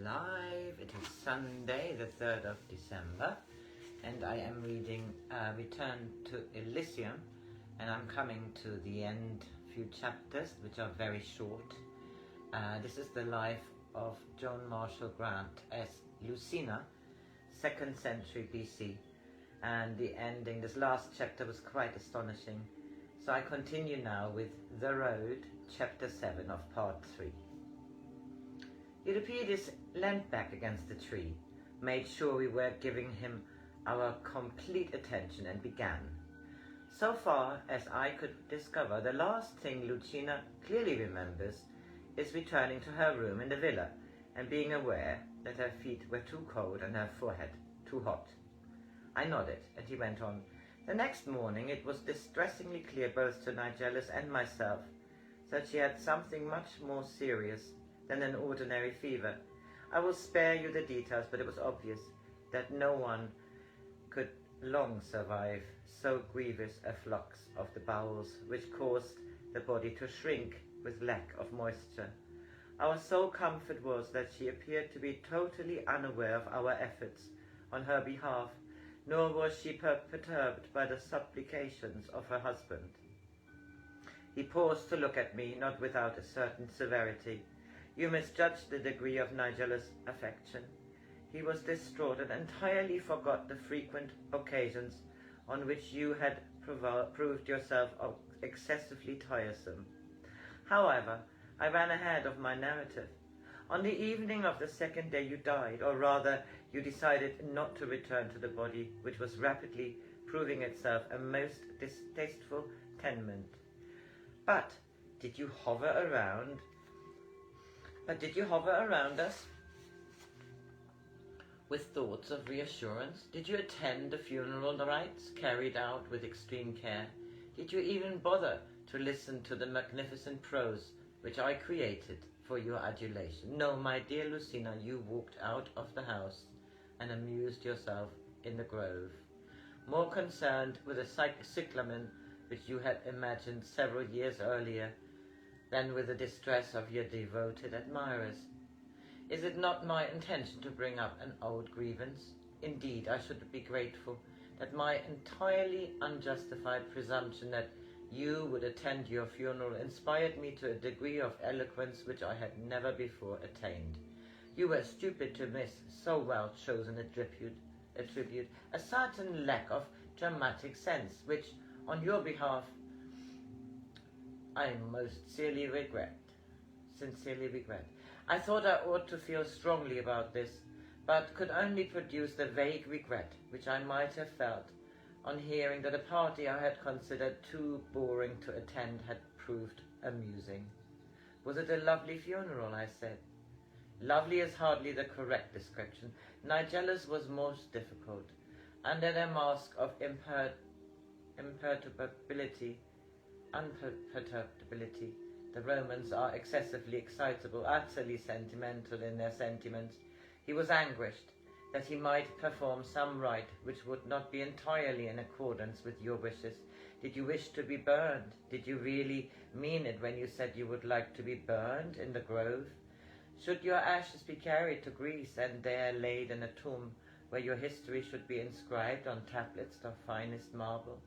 live. It is Sunday, the 3rd of December, and I am reading Return to Elysium, and I'm coming to the end, few chapters, which are very short. This is the life of Joan Grant as Lucina, 2nd century BC, and the ending, this last chapter was quite astonishing. So I continue now with The Road, chapter 7 of part 3. Euripides leant back against the tree, made sure we were giving him our complete attention, and began. So far as I could discover, the last thing Lucina clearly remembers is returning to her room in the villa and being aware that her feet were too cold and her forehead too hot. I nodded, and he went on. The next morning it was distressingly clear both to Nigellus and myself that she had something much more serious than an ordinary fever. I will spare you the details, but it was obvious that no one could long survive so grievous a flux of the bowels, which caused the body to shrink with lack of moisture. Our sole comfort was that she appeared to be totally unaware of our efforts on her behalf, nor was she perturbed by the supplications of her husband. He paused to look at me, not without a certain severity. You misjudged the degree of Nigellus' affection. He was distraught and entirely forgot the frequent occasions on which you had proved yourself excessively tiresome. However, I ran ahead of my narrative. On the evening of the second day you died, or rather, you decided not to return to the body, which was rapidly proving itself a most distasteful tenement. But did you hover around us with thoughts of reassurance? Did you attend the funeral rites carried out with extreme care? Did you even bother to listen to the magnificent prose which I created for your adulation? No, my dear Lucina, you walked out of the house and amused yourself in the grove, more concerned with a cyclamen which you had imagined several years earlier than with the distress of your devoted admirers. Is it not my intention to bring up an old grievance? Indeed, I should be grateful that my entirely unjustified presumption that you would attend your funeral inspired me to a degree of eloquence which I had never before attained. You were stupid to miss so well chosen a tribute, a certain lack of dramatic sense, which, on your behalf, I most sincerely regret. I thought I ought to feel strongly about this, but could only produce the vague regret which I might have felt on hearing that a party I had considered too boring to attend had proved amusing. Was it a lovely funeral? I said. Lovely is hardly the correct description. Nigellus was most difficult. Under a mask of unperturbability, the Romans are excessively excitable, utterly sentimental in their sentiments. He was anguished that he might perform some rite which would not be entirely in accordance with your wishes. Did you wish to be burned? Did you really mean it when you said you would like to be burned in the grove? Should your ashes be carried to Greece and there laid in a tomb where your history should be inscribed on tablets of finest marble?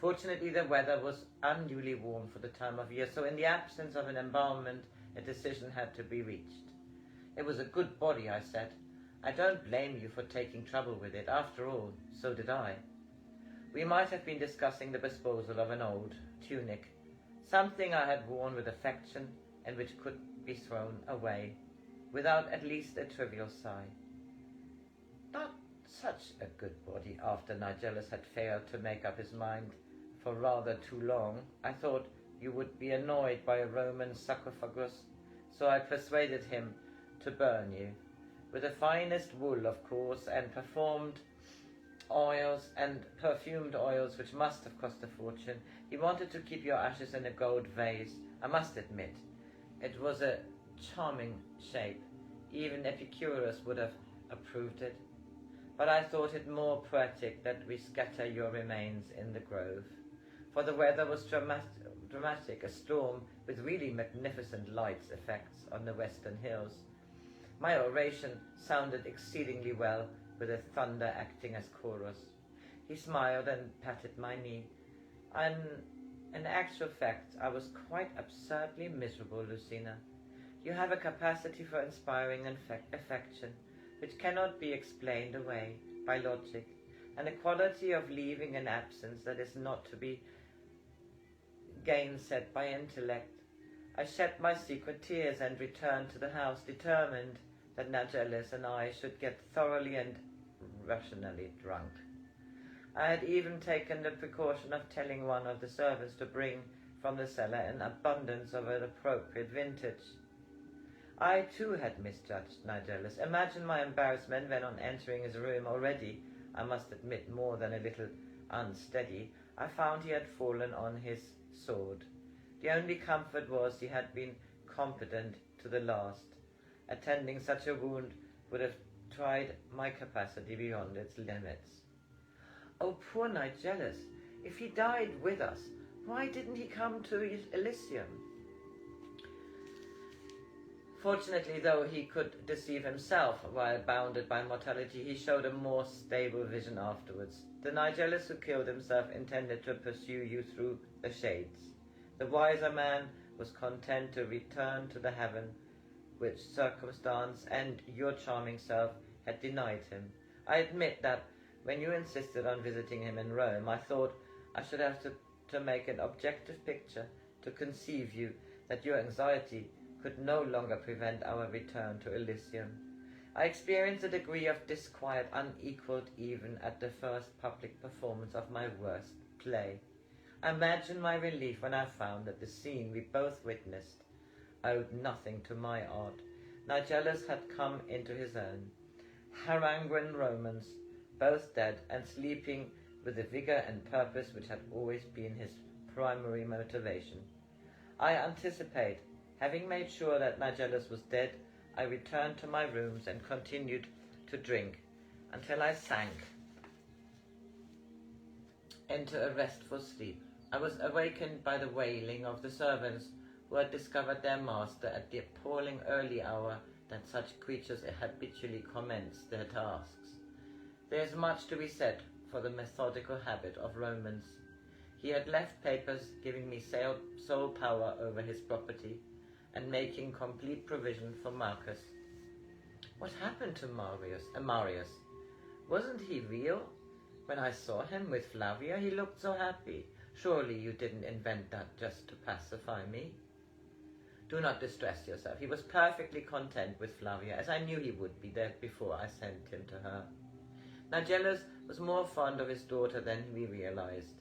Fortunately, the weather was unduly warm for the time of year, so in the absence of an embalmment, a decision had to be reached. It was a good body, I said. I don't blame you for taking trouble with it. After all, so did I. We might have been discussing the disposal of an old tunic, something I had worn with affection and which could be thrown away, without at least a trivial sigh. Not such a good body after Nigellus had failed to make up his mind for rather too long. I thought you would be annoyed by a Roman sarcophagus, so I persuaded him to burn you. With the finest wool, of course, and perfumed oils, which must have cost a fortune. He wanted to keep your ashes in a gold vase. I must admit, it was a charming shape. Even Epicurus would have approved it. But I thought it more poetic that we scatter your remains in the grove. For the weather was dramatic, a storm with really magnificent light effects on the western hills. My oration sounded exceedingly well, with a thunder acting as chorus. He smiled and patted my knee. In actual fact, I was quite absurdly miserable, Lucina. You have a capacity for inspiring affection, which cannot be explained away by logic, and a quality of leaving an absence that is not to be gainsaid by intellect. I shed my secret tears and returned to the house, determined that Nigellus and I should get thoroughly and rationally drunk. I had even taken the precaution of telling one of the servants to bring from the cellar an abundance of an appropriate vintage. I too had misjudged Nigellus. Imagine my embarrassment when, on entering his room, already, I must admit, more than a little unsteady, I found he had fallen on his sword. The only comfort was he had been competent to the last. Attending such a wound would have tried my capacity beyond its limits. Oh, poor Nigellus! If he died with us, why didn't he come to Elysium? Fortunately, though he could deceive himself while bounded by mortality, he showed a more stable vision afterwards. The Nigellus who killed himself intended to pursue you through the shades. The wiser man was content to return to the heaven which circumstance and your charming self had denied him. I admit that when you insisted on visiting him in Rome, I thought I should have to make an objective picture to conceive you, that your anxiety could no longer prevent our return to Elysium. I experienced a degree of disquiet unequaled even at the first public performance of my worst play. Imagine my relief when I found that the scene we both witnessed owed nothing to my art. Nigellus had come into his own. Haranguan Romans, both dead and sleeping with the vigor and purpose which had always been his primary motivation. I anticipate, having made sure that Nigellus was dead, I returned to my rooms and continued to drink until I sank into a restful sleep. I was awakened by the wailing of the servants who had discovered their master at the appalling early hour that such creatures habitually commence their tasks. There is much to be said for the methodical habit of Romans. He had left papers giving me sole power over his property, and making complete provision for Marcus. What happened to Marius? Wasn't he real? When I saw him with Flavia, he looked so happy. Surely you didn't invent that just to pacify me? Do not distress yourself. He was perfectly content with Flavia, as I knew he would be there before I sent him to her. Nigellus was more fond of his daughter than we realized,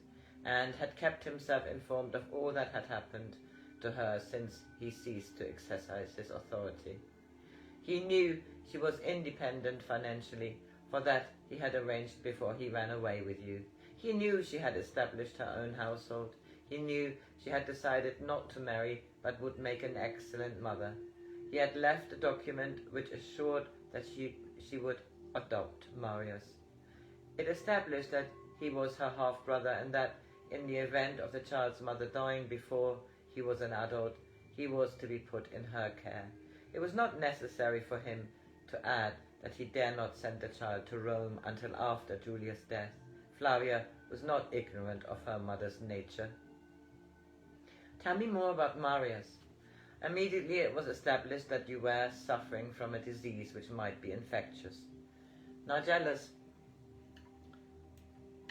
and had kept himself informed of all that had happened to her since he ceased to exercise his authority. He knew she was independent financially, for that he had arranged before he ran away with you. He knew she had established her own household. He knew she had decided not to marry, but would make an excellent mother. He had left a document which assured that she would adopt Marius. It established that he was her half-brother, and that in the event of the child's mother dying before he was an adult, he was to be put in her care. It was not necessary for him to add that he dare not send the child to Rome until after Julius' death. Flavia was not ignorant of her mother's nature. Tell me more about Marius. Immediately it was established that you were suffering from a disease which might be infectious. Nigellus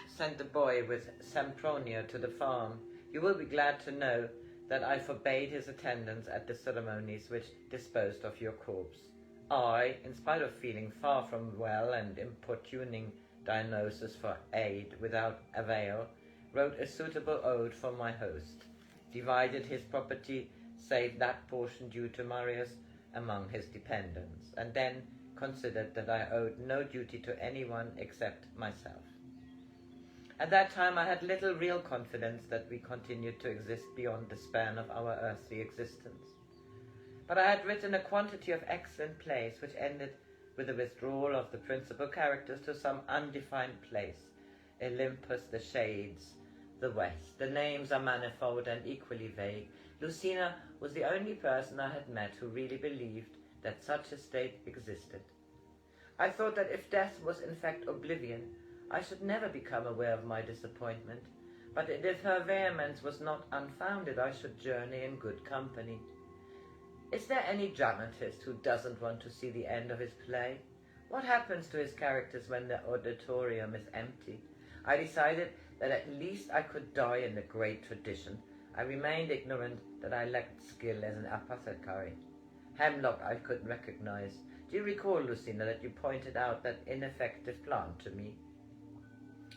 sent the boy with Sempronio to the farm. You will be glad to know that I forbade his attendance at the ceremonies which disposed of your corpse. I, in spite of feeling far from well and importuning Dionysus for aid without avail, wrote a suitable ode for my host, divided his property, save that portion due to Marius, among his dependents, and then considered that I owed no duty to anyone except myself. At that time I had little real confidence that we continued to exist beyond the span of our earthly existence. But I had written a quantity of excellent plays which ended with the withdrawal of the principal characters to some undefined place, Olympus, the Shades, the West. The names are manifold and equally vague. Lucina was the only person I had met who really believed that such a state existed. I thought that if death was in fact oblivion, I should never become aware of my disappointment, but that if her vehemence was not unfounded, I should journey in good company. Is there any dramatist who doesn't want to see the end of his play? What happens to his characters when the auditorium is empty? I decided that at least I could die in the great tradition. I remained ignorant that I lacked skill as an apothecary. Hemlock I could recognize. Do you recall, Lucina, that you pointed out that ineffective plant to me?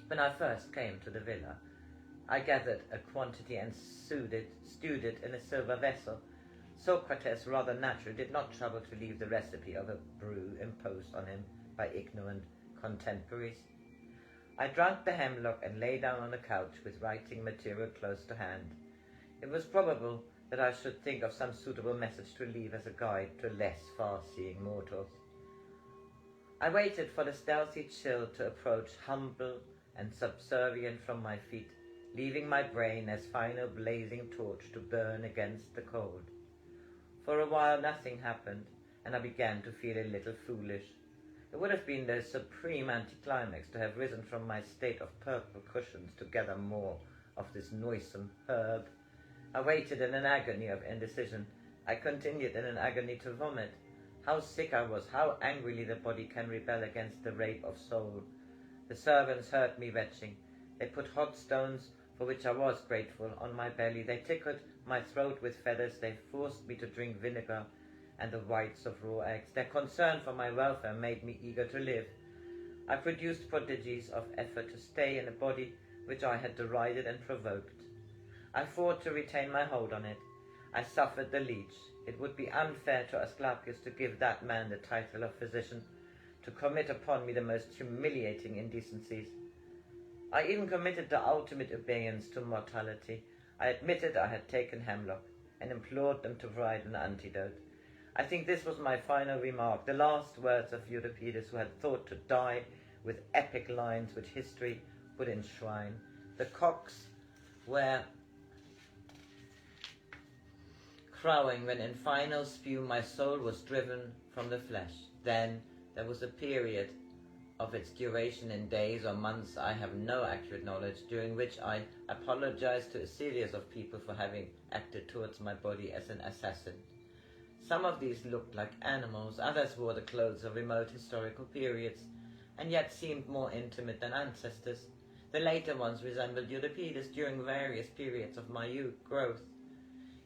When I first came to the villa, I gathered a quantity and stewed it in a silver vessel. Socrates, rather naturally, did not trouble to leave the recipe of a brew imposed on him by ignorant contemporaries. I drank the hemlock and lay down on a couch with writing material close to hand. It was probable that I should think of some suitable message to leave as a guide to less far-seeing mortals. I waited for the stealthy chill to approach, humble and subservient from my feet, leaving my brain as final blazing torch to burn against the cold. For a while nothing happened, and I began to feel a little foolish. It would have been the supreme anticlimax to have risen from my state of purple cushions to gather more of this noisome herb. I waited in an agony of indecision. I continued in an agony to vomit. How sick I was, how angrily the body can rebel against the rape of soul. The servants heard me retching. They put hot stones, for which I was grateful, on my belly. They tickled my throat with feathers. They forced me to drink vinegar and the whites of raw eggs. Their concern for my welfare made me eager to live. I produced prodigies of effort to stay in a body which I had derided and provoked. I fought to retain my hold on it. I suffered the leech. It would be unfair to Asclepius to give that man the title of physician, to commit upon me the most humiliating indecencies. I even committed the ultimate abeyance to mortality. I admitted I had taken hemlock, and implored them to provide an antidote. I think this was my final remark, the last words of Euripides, who had thought to die with epic lines which history would enshrine. The cocks were crowing when in final spume my soul was driven from the flesh. Then there was a period of its duration in days or months I have no accurate knowledge, during which I apologized to a series of people for having acted towards my body as an assassin. Some of these looked like animals, others wore the clothes of remote historical periods, and yet seemed more intimate than ancestors. The later ones resembled Euripides during various periods of my growth.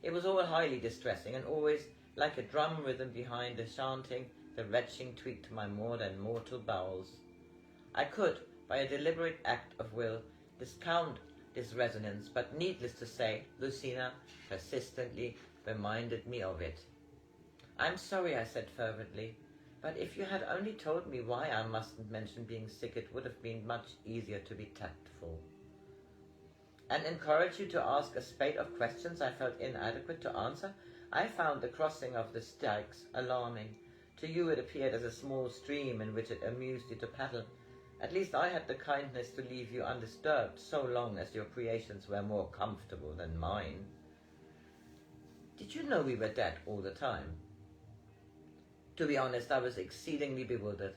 It was all highly distressing, and always, like a drum rhythm behind the chanting, the retching tweaked my more than mortal bowels. I could, by a deliberate act of will, discount this resonance, but needless to say, Lucina persistently reminded me of it. "I'm sorry," I said fervently, "but if you had only told me why I mustn't mention being sick, it would have been much easier to be tactful." "And encourage you to ask a spate of questions I felt inadequate to answer? I found the crossing of the Styx alarming. To you it appeared as a small stream in which it amused you to paddle. At least I had the kindness to leave you undisturbed, so long as your creations were more comfortable than mine." "Did you know we were dead all the time?" To be honest, I was exceedingly bewildered.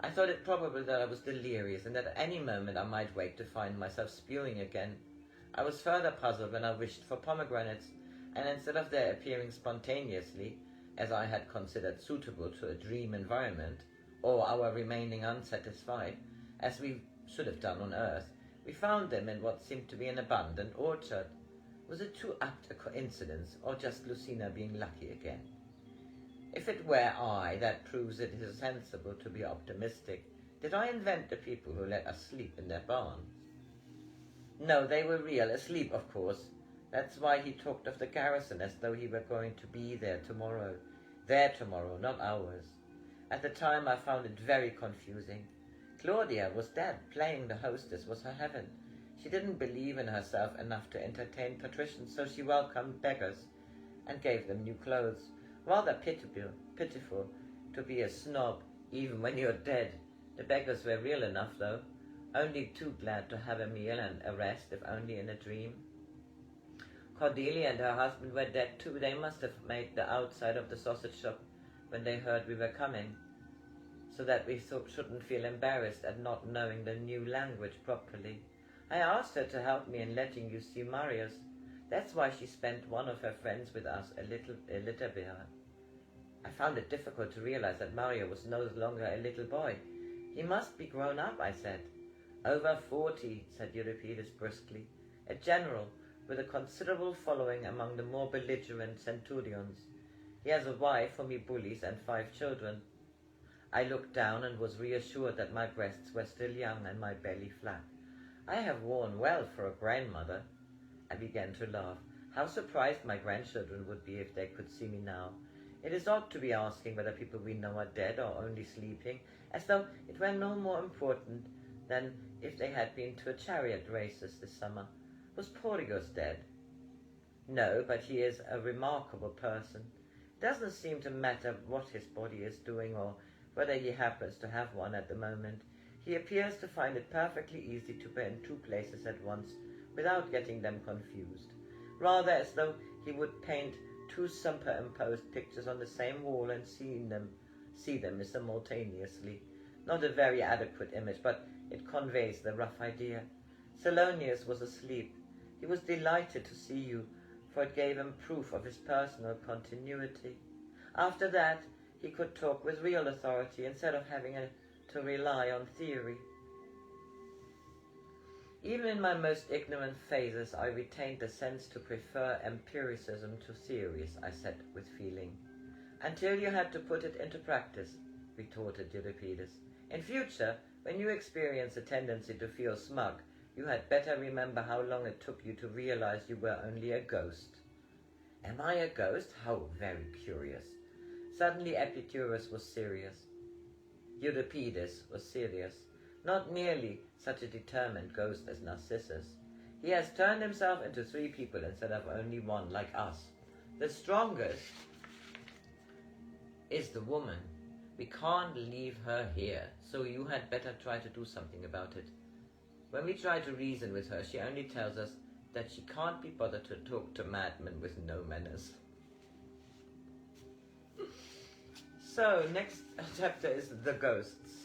I thought it probable that I was delirious, and that at any moment I might wake to find myself spewing again. I was further puzzled when I wished for pomegranates, and instead of their appearing spontaneously, as I had considered suitable to a dream environment, or our remaining unsatisfied, as we should have done on earth, we found them in what seemed to be an abundant orchard. Was it too apt a coincidence, or just Lucina being lucky again? If it were I, that proves it is sensible to be optimistic. Did I invent the people who let us sleep in their barns? No, they were real, asleep, of course. That's why he talked of the garrison as though he were going to be there tomorrow. Their tomorrow, not ours. At the time I found it very confusing. Claudia was dead. Playing the hostess was her heaven. She didn't believe in herself enough to entertain patricians, so she welcomed beggars and gave them new clothes. Rather pitiful to be a snob even when you're dead. The beggars were real enough, though. Only too glad to have a meal and a rest, if only in a dream. Cordelia and her husband were dead too. They must have made the outside of the sausage shop when they heard we were coming, so that we shouldn't feel embarrassed at not knowing the new language properly. I asked her to help me in letting you see Marius. That's why she spent one of her friends with us, a little bit. I found it difficult to realize that Mario was no longer a little boy. He must be grown up, I said. Over 40, said Euripides brusquely, a general with a considerable following among the more belligerent centurions. He has a wife whom he bullies and 5 children. I looked down and was reassured that my breasts were still young and my belly flat. I have worn well for a grandmother. I began to laugh. How surprised my grandchildren would be if they could see me now. It is odd to be asking whether people we know are dead or only sleeping, as though it were no more important than if they had been to a chariot races this summer. Was Portius dead? No, but he is a remarkable person. It doesn't seem to matter what his body is doing or whether he happens to have one at the moment. He appears to find it perfectly easy to be in 2 places at once without getting them confused, rather as though he would paint 2 superimposed pictures on the same wall and see them simultaneously. Not a very adequate image, but it conveys the rough idea. Salonius was asleep. He was delighted to see you, for it gave him proof of his personal continuity. After that, he could talk with real authority instead of having to rely on theory. Even in my most ignorant phases, I retained the sense to prefer empiricism to theories, I said with feeling. Until you had to put it into practice, retorted Euripides. In future, when you experience a tendency to feel smug, you had better remember how long it took you to realize you were only a ghost. Am I a ghost? How very curious. Suddenly Epicurus was serious. Euripides was serious. Not nearly such a determined ghost as Narcissus. He has turned himself into 3 people instead of only 1, like us. The strongest is the woman. We can't leave her here, so you had better try to do something about it. When we try to reason with her, she only tells us that she can't be bothered to talk to madmen with no manners. So, next chapter is the ghosts.